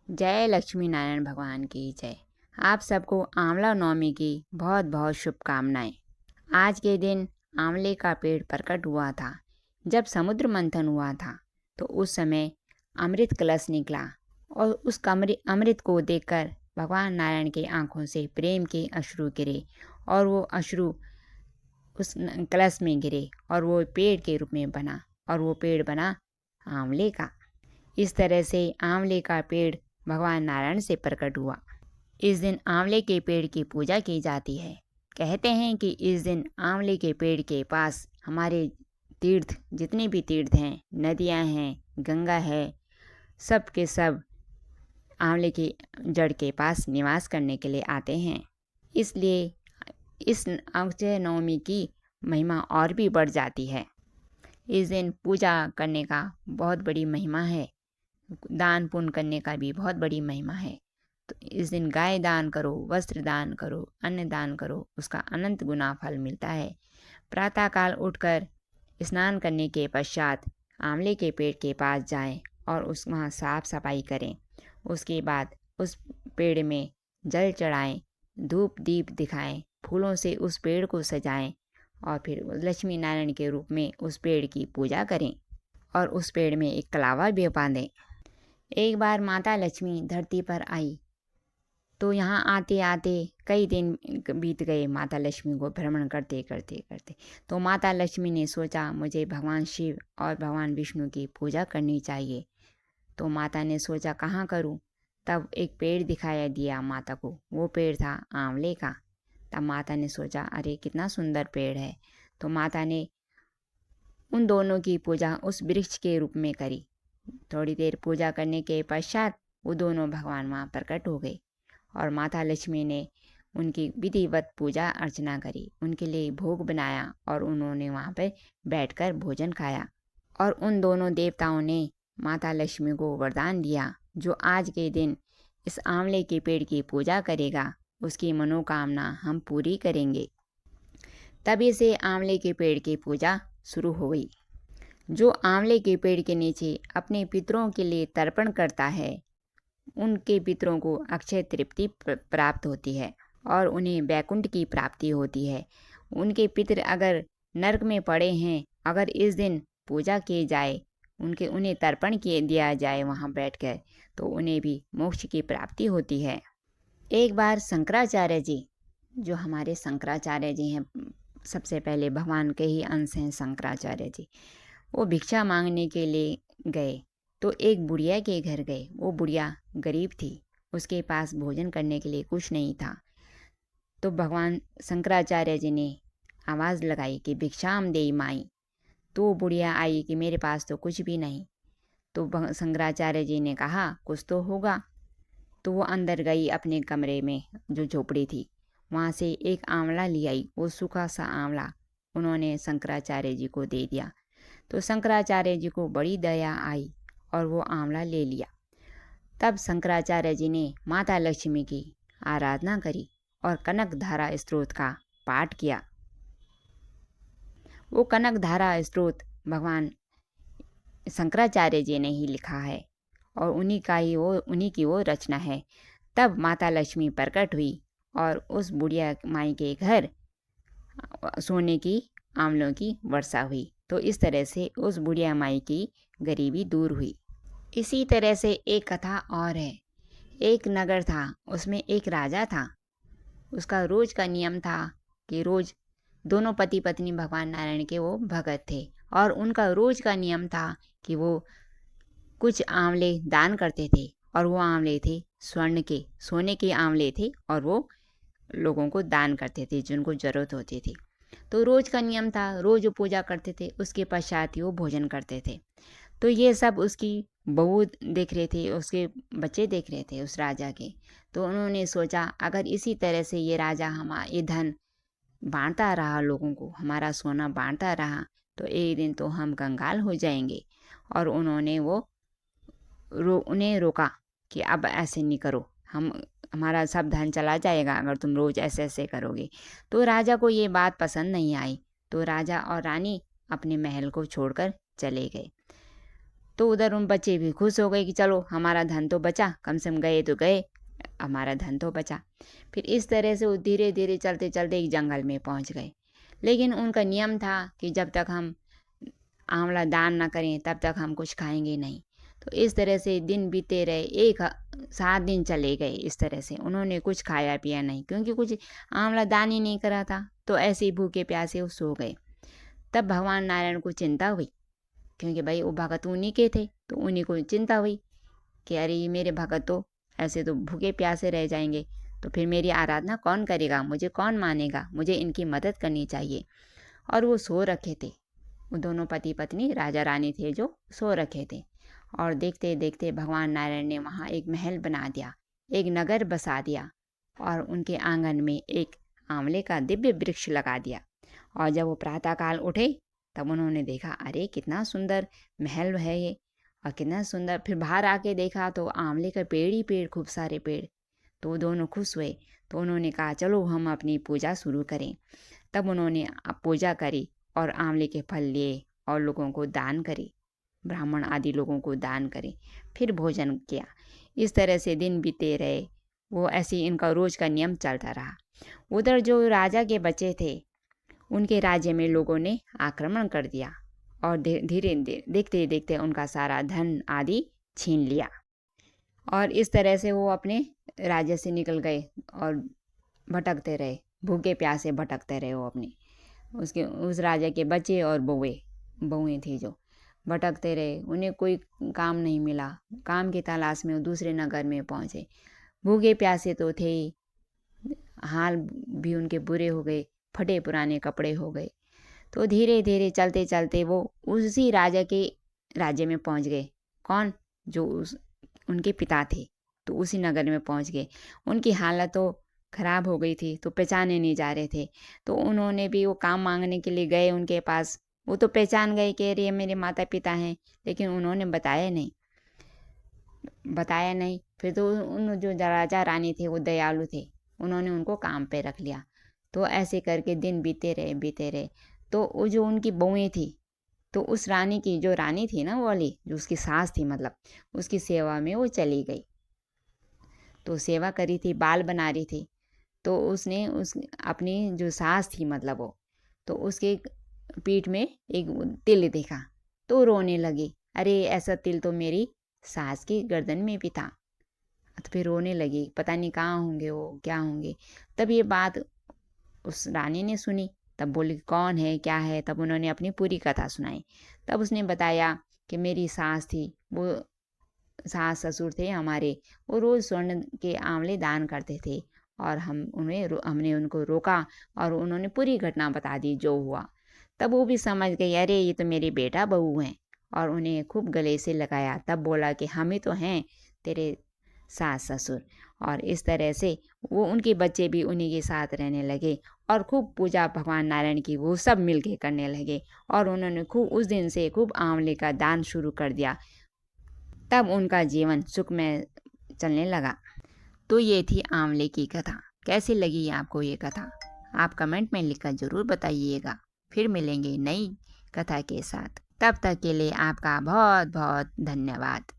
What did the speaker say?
जय लक्ष्मी नारायण भगवान की जय। आप सबको आंवला नवमी की बहुत बहुत शुभकामनाएं। आज के दिन आंवले का पेड़ प्रकट हुआ था। जब समुद्र मंथन हुआ था तो उस समय अमृत कलश निकला और उस अमृत को देखकर भगवान नारायण की आंखों से प्रेम के अश्रु गिरे और वो अश्रु उस कलश में गिरे और वो पेड़ के रूप में बना और वो पेड़ बना आंवले का। इस तरह से आंवले का पेड़ भगवान नारायण से प्रकट हुआ। इस दिन आंवले के पेड़ की पूजा की जाती है। कहते हैं कि इस दिन आंवले के पेड़ के पास हमारे तीर्थ, जितने भी तीर्थ हैं, नदियां हैं, गंगा है, सब के सब आंवले की जड़ के पास निवास करने के लिए आते हैं। इसलिए इस अक्षय नवमी की महिमा और भी बढ़ जाती है। इस दिन पूजा करने का बहुत बड़ी महिमा है। दान पुण्य करने का भी बहुत बड़ी महिमा है। तो इस दिन गाय दान करो, वस्त्र दान करो, अन्न दान करो, उसका अनंत गुना फल मिलता है। प्रातःकाल उठकर स्नान करने के पश्चात आंवले के पेड़ के पास जाएं और वहाँ साफ सफाई करें। उसके बाद उस पेड़ में जल चढ़ाएं, धूप दीप दिखाएं, फूलों से उस पेड़ को सजाएं और फिर लक्ष्मी नारायण के रूप में उस पेड़ की पूजा करें और उस पेड़ में एक कलावा भी बांधें। एक बार माता लक्ष्मी धरती पर आई तो यहाँ आते आते कई दिन बीत गए, माता लक्ष्मी को भ्रमण करते करते करते। तो माता लक्ष्मी ने सोचा मुझे भगवान शिव और भगवान विष्णु की पूजा करनी चाहिए। तो माता ने सोचा कहाँ करूँ। तब एक पेड़ दिखाया दिया माता को, वो पेड़ था आंवले का। तब माता ने सोचा अरे कितना सुंदर पेड़ है। तो माता ने उन दोनों की पूजा उस वृक्ष के रूप में करी। थोड़ी देर पूजा करने के पश्चात वो दोनों भगवान वहाँ प्रकट हो गए और माता लक्ष्मी ने उनकी विधिवत पूजा अर्चना करी, उनके लिए भोग बनाया और उन्होंने वहाँ पर बैठकर भोजन खाया। और उन दोनों देवताओं ने माता लक्ष्मी को वरदान दिया, जो आज के दिन इस आंवले के पेड़ की पूजा करेगा उसकी मनोकामना हम पूरी करेंगे। तभी से आंवले के पेड़ की पूजा शुरू हो गई। जो आंवले के पेड़ के नीचे अपने पितरों के लिए तर्पण करता है उनके पितरों को अक्षय तृप्ति प्राप्त होती है और उन्हें वैकुंठ की प्राप्ति होती है। उनके पितर अगर नरक में पड़े हैं, अगर इस दिन पूजा की जाए, उन्हें तर्पण किए दिया जाए वहाँ बैठकर, तो उन्हें भी मोक्ष की प्राप्ति होती है। एक बार शंकराचार्य जी, जो हमारे शंकराचार्य जी हैं, सबसे पहले भगवान के ही अंश हैं शंकराचार्य जी, वो भिक्षा मांगने के लिए गए तो एक बुढ़िया के घर गए। वो बुढ़िया गरीब थी, उसके पास भोजन करने के लिए कुछ नहीं था। तो भगवान शंकराचार्य जी ने आवाज़ लगाई कि भिक्षाम देई माई। तो वो बुढ़िया आई कि मेरे पास तो कुछ भी नहीं। तो शंकराचार्य जी ने कहा कुछ तो होगा। तो वो अंदर गई अपने कमरे में, जो झोपड़ी थी, वहाँ से एक आंवला ले आई। वो सूखा सा आंवला उन्होंने शंकराचार्य जी को दे दिया। तो शंकराचार्य जी को बड़ी दया आई और वो आंवला ले लिया। तब शंकराचार्य जी ने माता लक्ष्मी की आराधना करी और कनक धारा स्तोत्र का पाठ किया। वो कनक धारा स्तोत्र भगवान शंकराचार्य जी ने ही लिखा है और उन्हीं की वो रचना है। तब माता लक्ष्मी प्रकट हुई और उस बुढ़िया माई के घर सोने की आंवलों की वर्षा हुई। तो इस तरह से उस बुढ़िया माई की गरीबी दूर हुई। इसी तरह से एक कथा और है। एक नगर था, उसमें एक राजा था। उसका रोज का नियम था कि रोज दोनों पति पत्नी भगवान नारायण के वो भगत थे और उनका रोज का नियम था कि वो कुछ आंवले दान करते थे और वो आंवले थे स्वर्ण के, सोने के आंवले थे और वो लोगों को दान करते थे जिनको ज़रूरत होती थी। तो रोज का नियम था, रोज वो पूजा करते थे, उसके पश्चात ही वो भोजन करते थे। तो ये सब उसकी बहू देख रहे थे, उसके बच्चे देख रहे थे उस राजा के। तो उन्होंने सोचा अगर इसी तरह से ये राजा ये धन बांटता रहा, लोगों को हमारा सोना बांटता रहा, तो एक दिन तो हम कंगाल हो जाएंगे। और उन्होंने उन्हें रोका कि अब ऐसे नहीं करो, हमारा सब धन चला जाएगा अगर तुम रोज ऐसे ऐसे करोगे। तो राजा को ये बात पसंद नहीं आई। तो राजा और रानी अपने महल को छोड़कर चले गए। तो उधर उन बच्चे भी खुश हो गए कि चलो हमारा धन तो बचा, कम से कम गए तो गए, हमारा धन तो बचा। फिर इस तरह से वो धीरे धीरे चलते चलते एक जंगल में पहुंच गए। लेकिन उनका नियम था कि जब तक हम आंवला दान ना करें तब तक हम कुछ खाएंगे नहीं। तो इस तरह से दिन बीते रहे, 7 दिन चले गए। इस तरह से उन्होंने कुछ खाया पिया नहीं, क्योंकि कुछ आंवला दान ही नहीं करा था। तो ऐसे ही भूखे प्यासे वो सो गए। तब भगवान नारायण को चिंता हुई, क्योंकि भाई वो भगत उन्हीं के थे, तो उन्हीं को चिंता हुई कि अरे ये मेरे भगत तो ऐसे तो भूखे प्यासे रह जाएंगे, तो फिर मेरी आराधना कौन करेगा, मुझे कौन मानेगा, मुझे इनकी मदद करनी चाहिए। और वो सो रखे थे, वो दोनों पति पत्नी राजा रानी थे जो सो रखे थे। और देखते देखते भगवान नारायण ने वहाँ एक महल बना दिया, एक नगर बसा दिया, और उनके आंगन में एक आंवले का दिव्य वृक्ष लगा दिया। और जब वो प्रातःकाल उठे तब उन्होंने देखा, अरे कितना सुंदर महल है ये, और कितना सुंदर। फिर बाहर आके देखा तो आंवले का पेड़ ही पेड़, खूब सारे पेड़। तो दोनों खुश हुए। तो उन्होंने कहा चलो हम अपनी पूजा शुरू करें। तब उन्होंने पूजा करी और आंवले के फल लिए और लोगों को दान करे, ब्राह्मण आदि लोगों को दान करे, फिर भोजन किया। इस तरह से दिन बीते रहे। वो ऐसे इनका रोज का नियम चलता रहा। उधर जो राजा के बच्चे थे, उनके राज्य में लोगों ने आक्रमण कर दिया और धीरे धीरे देखते देखते उनका सारा धन आदि छीन लिया। और इस तरह से वो अपने राज्य से निकल गए और भटकते रहे, भूखे प्यासे भटकते रहे। वो अपने उस राजा के बच्चे और बहुएं थी जो भटकते रहे। उन्हें कोई काम नहीं मिला। काम की तलाश में वो दूसरे नगर में पहुंचे। भूखे प्यासे तो थे ही, हाल भी उनके बुरे हो गए, फटे पुराने कपड़े हो गए। तो धीरे धीरे चलते चलते वो उसी राजा के राज्य में पहुंच गए। कौन? जो उनके पिता थे। तो उसी नगर में पहुंच गए। उनकी हालत तो खराब हो गई थी, तो पहचाने नहीं जा रहे थे। तो उन्होंने भी वो काम मांगने के लिए गए उनके पास। वो तो पहचान गए कि अरे मेरे माता पिता हैं, लेकिन उन्होंने बताया नहीं। फिर तो उन जो राजा रानी थे वो दयालु थे, उन्होंने उनको काम पे रख लिया। तो ऐसे करके दिन बीते रहे। तो वो जो उनकी बहुएं थी, तो उस रानी की जो रानी थी ना, वो वाली जो उसकी सास थी, मतलब उसकी सेवा में वो चली गई। तो सेवा करी थी, बाल बना रही थी। तो उसने उस अपनी जो सास थी, मतलब वो, तो उसके पीठ में एक तिल देखा तो रोने लगी। अरे ऐसा तिल तो मेरी सास की गर्दन में भी था। तो फिर रोने लगी, पता नहीं कहाँ होंगे वो, क्या होंगे। तब ये बात उस रानी ने सुनी। तब बोली कौन है, क्या है। तब उन्होंने अपनी पूरी कथा सुनाई। तब उसने बताया कि मेरी सास थी, वो सास ससुर थे हमारे, वो रोज़ स्वर्ण के आंवले दान करते थे, और हमने उनको रोका और उन्होंने पूरी घटना बता दी जो हुआ। तब वो भी समझ गई, अरे ये तो मेरे बेटा बहू हैं, और उन्हें खूब गले से लगाया। तब बोला कि हम ही तो हैं तेरे सास ससुर। और इस तरह से वो उनके बच्चे भी उन्हीं के साथ रहने लगे और खूब पूजा भगवान नारायण की वो सब मिल के करने लगे। और उन्होंने खूब उस दिन से खूब आंवले का दान शुरू कर दिया। तब उनका जीवन सुख में चलने लगा। तो ये थी आंवले की कथा। कैसी लगी आपको ये कथा? आप कमेंट में लिखकर ज़रूर बताइएगा। फिर मिलेंगे नई कथा के साथ। तब तक के लिए आपका बहुत बहुत धन्यवाद।